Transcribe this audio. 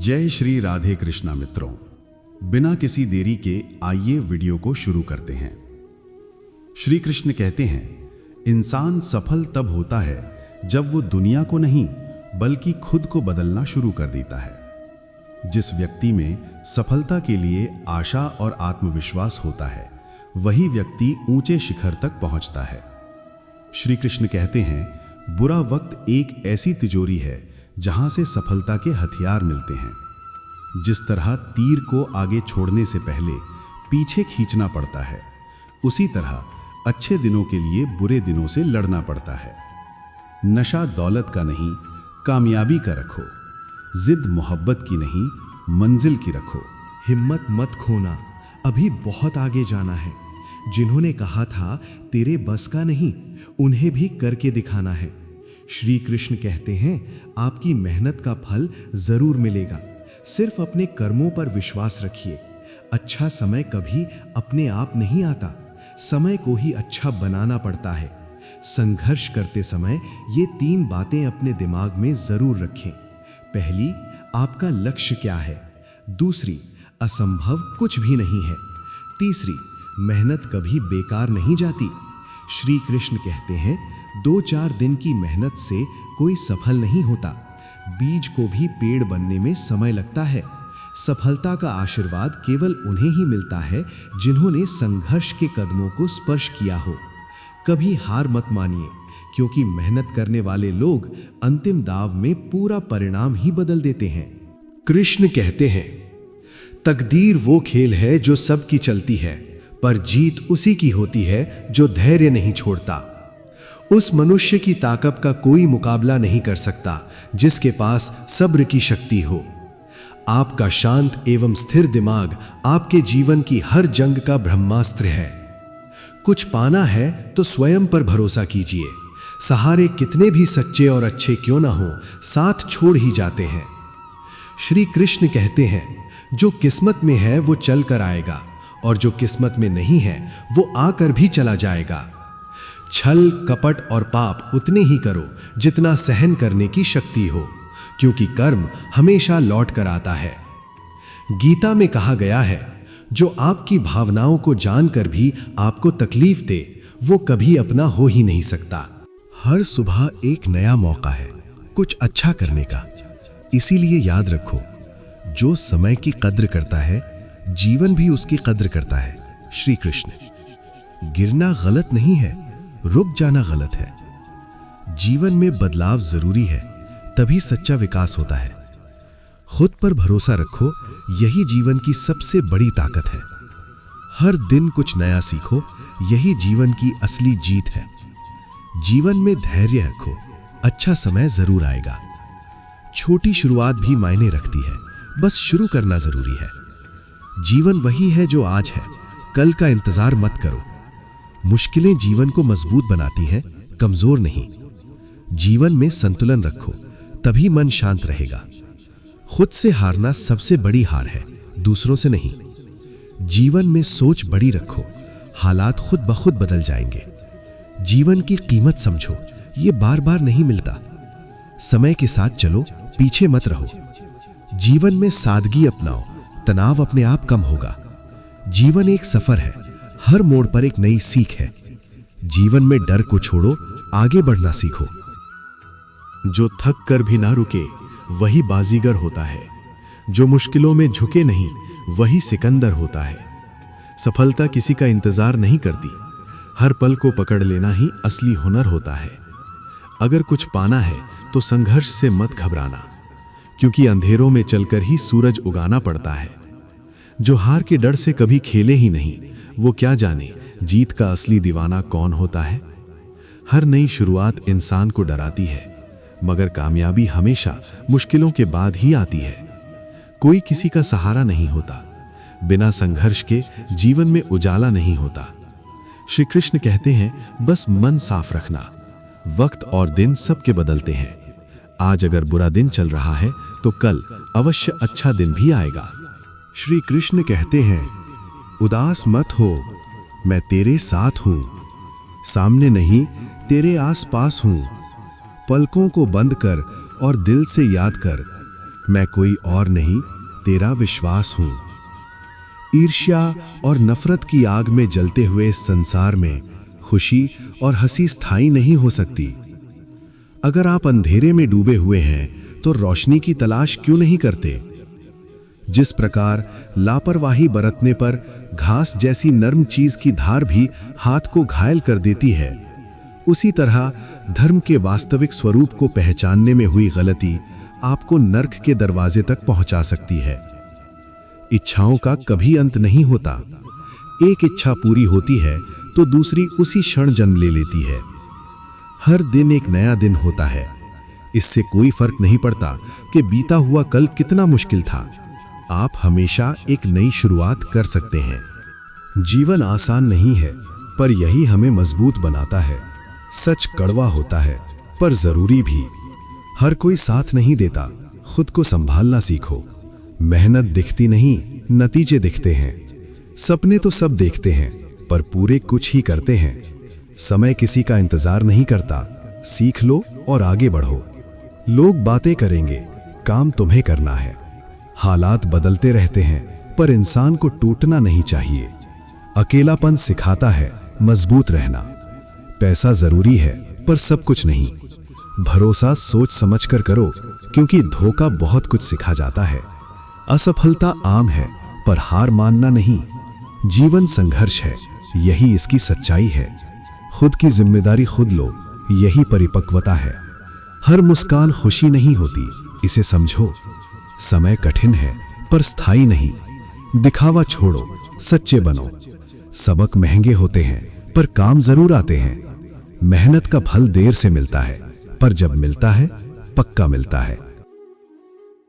जय श्री राधे कृष्णा मित्रों, बिना किसी देरी के आइए वीडियो को शुरू करते हैं। श्री कृष्ण कहते हैं, इंसान सफल तब होता है जब वो दुनिया को नहीं बल्कि खुद को बदलना शुरू कर देता है। जिस व्यक्ति में सफलता के लिए आशा और आत्मविश्वास होता है, वही व्यक्ति ऊंचे शिखर तक पहुंचता है। श्री कृष्ण कहते हैं, बुरा वक्त एक ऐसी तिजोरी है जहां से सफलता के हथियार मिलते हैं। जिस तरह तीर को आगे छोड़ने से पहले पीछे खींचना पड़ता है, उसी तरह अच्छे दिनों के लिए बुरे दिनों से लड़ना पड़ता है। नशा दौलत का नहीं, कामयाबी का रखो। जिद मोहब्बत की नहीं, मंजिल की रखो। हिम्मत मत खोना, अभी बहुत आगे जाना है। जिन्होंने कहा था तेरे बस का नहीं, उन्हें भी करके दिखाना है। श्री कृष्ण कहते हैं, आपकी मेहनत का फल जरूर मिलेगा। सिर्फ अपने कर्मों पर विश्वास रखिए। अच्छा समय कभी अपने आप नहीं आता, समय को ही अच्छा बनाना पड़ता है। संघर्ष करते समय ये 3 बातें अपने दिमाग में जरूर रखें। पहली, आपका लक्ष्य क्या है। दूसरी, असंभव कुछ भी नहीं है। तीसरी, मेहनत कभी बेकार नहीं जाती। श्री कृष्ण कहते हैं, 2-4 दिन की मेहनत से कोई सफल नहीं होता। बीज को भी पेड़ बनने में समय लगता है। सफलता का आशीर्वाद केवल उन्हें ही मिलता है जिन्होंने संघर्ष के कदमों को स्पर्श किया हो। कभी हार मत मानिए, क्योंकि मेहनत करने वाले लोग अंतिम दाव में पूरा परिणाम ही बदल देते हैं। कृष्ण कहते हैं, तकदीर वो खेल है जो सबकी चलती है, पर जीत उसी की होती है जो धैर्य नहीं छोड़ता। उस मनुष्य की ताकत का कोई मुकाबला नहीं कर सकता जिसके पास सब्र की शक्ति हो। आपका शांत एवं स्थिर दिमाग आपके जीवन की हर जंग का ब्रह्मास्त्र है। कुछ पाना है तो स्वयं पर भरोसा कीजिए। सहारे कितने भी सच्चे और अच्छे क्यों ना हो, साथ छोड़ ही जाते हैं। श्री कृष्ण कहते हैं, जो किस्मत में है वो चल कर आएगा, और जो किस्मत में नहीं है वो आकर भी चला जाएगा। छल, कपट और पाप उतने ही करो जितना सहन करने की शक्ति हो, क्योंकि कर्म हमेशा लौट कर आता है। गीता में कहा गया है, जो आपकी भावनाओं को जानकर भी आपको तकलीफ दे, वो कभी अपना हो ही नहीं सकता। हर सुबह एक नया मौका है कुछ अच्छा करने का। इसीलिए याद रखो, जो समय की कद्र करता है, जीवन भी उसकी कद्र करता है। श्री कृष्ण। गिरना गलत नहीं है, रुक जाना गलत है। जीवन में बदलाव जरूरी है, तभी सच्चा विकास होता है। खुद पर भरोसा रखो, यही जीवन की सबसे बड़ी ताकत है। हर दिन कुछ नया सीखो, यही जीवन की असली जीत है। जीवन में धैर्य रखो, अच्छा समय जरूर आएगा। छोटी शुरुआत भी मायने रखती है, बस शुरू करना जरूरी है। जीवन वही है जो आज है, कल का इंतजार मत करो। मुश्किलें जीवन को मजबूत बनाती हैं, कमजोर नहीं। जीवन में संतुलन रखो, तभी मन शांत रहेगा। खुद से हारना सबसे बड़ी हार है, दूसरों से नहीं। जीवन में सोच बड़ी रखो, हालात खुद ब खुद बदल जाएंगे। जीवन की कीमत समझो, ये बार बार नहीं मिलता। समय के साथ चलो, पीछे मत रहो। जीवन में सादगी अपनाओ, तनाव अपने आप कम होगा। जीवन एक सफर है, हर मोड़ पर एक नई सीख है। जीवन में डर को छोड़ो, आगे बढ़ना सीखो। जो थक कर भी ना रुके, वही बाजीगर होता है। जो मुश्किलों में झुके नहीं, वही सिकंदर होता है। सफलता किसी का इंतजार नहीं करती, हर पल को पकड़ लेना ही असली हुनर होता है। अगर कुछ पाना है तो संघर्ष से मत घबराना, क्योंकि अंधेरों में चलकर ही सूरज उगाना पड़ता है। जो हार के डर से कभी खेले ही नहीं, वो क्या जाने जीत का असली दीवाना कौन होता है। हर नई शुरुआत इंसान को डराती है, मगर कामयाबी हमेशा मुश्किलों के बाद ही आती है। कोई किसी का सहारा नहीं होता, बिना संघर्ष के जीवन में उजाला नहीं होता। श्री कृष्ण कहते हैं, बस मन साफ रखना। वक्त और दिन सबके बदलते हैं। आज अगर बुरा दिन चल रहा है तो कल अवश्य अच्छा दिन भी आएगा। श्री कृष्ण कहते हैं, उदास मत हो, मैं तेरे साथ हूं। सामने नहीं, तेरे आसपास हूं। पलकों को बंद कर और दिल से याद कर, मैं कोई और नहीं, तेरा विश्वास हूं। ईर्ष्या और नफरत की आग में जलते हुए इस संसार में खुशी और हंसी स्थायी नहीं हो सकती। अगर आप अंधेरे में डूबे हुए हैं तो रोशनी की तलाश क्यों नहीं करते? जिस प्रकार लापरवाही बरतने पर घास जैसी नर्म चीज की धार भी हाथ को घायल कर देती है, उसी तरह धर्म के वास्तविक स्वरूप को पहचानने में हुई गलती आपको नर्क के दरवाजे तक पहुंचा सकती है। इच्छाओं का कभी अंत नहीं होता। एक इच्छा पूरी होती है तो दूसरी उसी क्षण जन्म ले लेती है। हर दिन एक नया दिन होता है। इससे कोई फर्क नहीं पड़ता कि बीता हुआ कल कितना मुश्किल था। आप हमेशा एक नई शुरुआत कर सकते हैं। जीवन आसान नहीं है, पर यही हमें मजबूत बनाता है। सच कड़वा होता है, पर जरूरी भी। हर कोई साथ नहीं देता, खुद को संभालना सीखो। मेहनत दिखती नहीं, नतीजे दिखते हैं। सपने तो सब देखते हैं, पर पूरे कुछ ही करते हैं। समय किसी का इंतजार नहीं करता। सीख लो और आगे बढ़ो। लोग बातें करेंगे, काम तुम्हें करना है। हालात बदलते रहते हैं, पर इंसान को टूटना नहीं चाहिए। अकेलापन सिखाता है मजबूत रहना। पैसा जरूरी है, पर सब कुछ नहीं। भरोसा सोच समझकर करो, क्योंकि धोखा बहुत कुछ सिखा जाता है। असफलता आम है, पर हार मानना नहीं। जीवन संघर्ष है, यही इसकी सच्चाई है। खुद की जिम्मेदारी खुद लो, यही परिपक्वता है। हर मुस्कान खुशी नहीं होती, इसे समझो। समय कठिन है, पर स्थायी नहीं। दिखावा छोड़ो, सच्चे बनो। सबक महंगे होते हैं, पर काम जरूर आते हैं। मेहनत का फल देर से मिलता है, पर जब मिलता है, पक्का मिलता है।